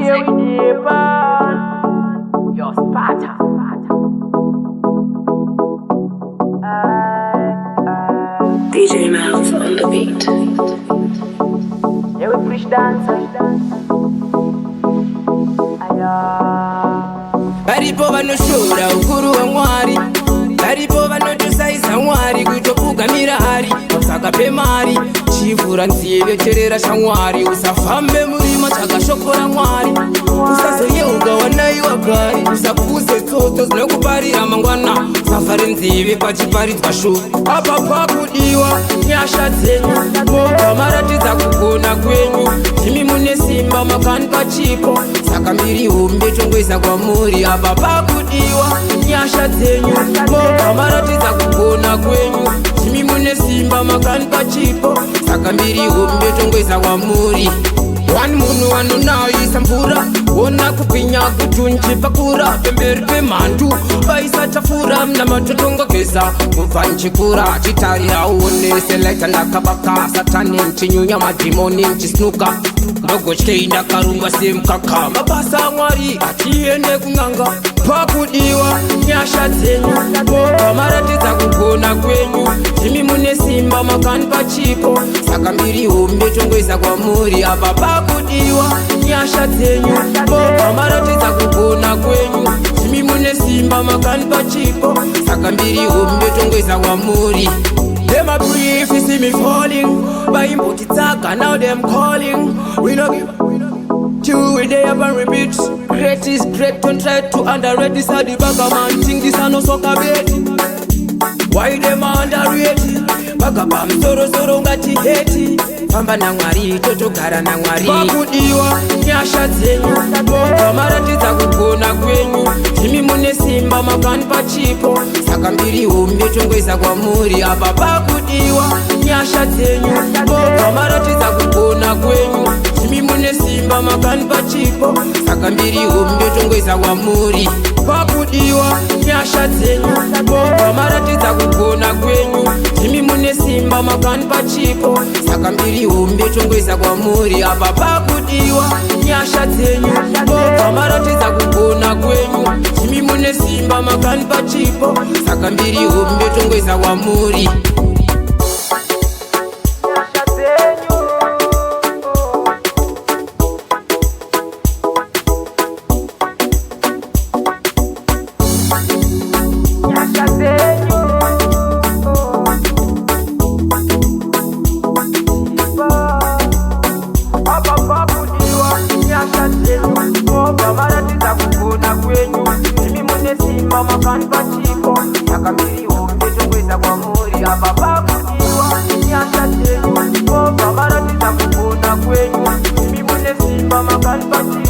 here with the band. Yo, Sparta. DJ Mouth on the beat. Yeah, we fresh dancer. Baripo vanoshora ukuru hwaMwari, baripo vanotosaisa Mwari kutokugamira hari pasaka pemari. Chivhura nzive cherera shamwari, usafambe murima chakashokora Mwari. Usazoyeuka wanaiwa gari, usapuze tsoto dzinokuparira mangwana. Usafare nzive pachiparidzwa shuku. Apa pakudiwa nyasha dzenyu, Bobha maratidza kugona kwenyu. Imi mune simba makani pachipo, saka mbiri hombe tongweza kwamuri. Apa pakudiwa nyasha dzenyu, Bobha maratidza kugona kwenyu. Imi mune simba makani pachipo, saka mbiri hombe tongweza kwamuri. Wani munhu wanonaisa mvura, wona kupwinya kutunji pakura. Pemberi pemhandu vaisa tafura, namatotongogeza kubva nchikura. Chitarira uone selekta ndakabaka, satani nchinyunya madhimoni nchisnuka. Ndogotyei ndakarumba semukaka, mabasa aMwari atiende kun'anga. Pakudiwa nyasha dzenyu, Bobha maratidza kugona kwenyu. Imi mune simba makani pachipo, saka mbiri hombe tongweza kwamuri. Apa pakudiwa nyasha dzenyu, Bobha maratidza kugona kwenyu. Imi mune simba makani pachipo, saka mbiri hombe tongweza kwamuri. Them a brief, you see me falling. By import it's now them calling. We no give two we day up and repeat. Great is great, don't try to underrate this. A the bagger man think this a no soccer bet. Why them a underrated? Bagger bam soro ngati heti. Famba na Mwari, totogara na Mwari. Pakudiwa nyasha dzenyu, Bobha maratidza kugona kwenyu. Imi mune simba makani pachipo, saka mbiri hombe tongweza kwamuri. Apa pakudiwa nyasha dzenyu, Bobha maratidza kugona kwenyu. Imi mune simba makani pachipo, saka mbiri hombe tongweza kwamuri. Pakudiwa nyasha dzenyu, Bobha maratidza kugona kwenyu. Imi mune simba makani pachipo, saka mbiri hombe tongweza kwamuri. Apa pakudiwa nyasha dzenyu, Bobha maratidza kugona kwenyu. Imi mune simba makani pachipo, saka mbiri hombe tongweza kwamuri. Bobha maratidza kugona kwenyu. Imi mune simba makani pachipo, saka mbiri hombe tongweza kwamuri. Apa pakudiwa nyasha dzenyu, Bobha maratidza kugona kwenyu. Imi mune simba makani pachipo.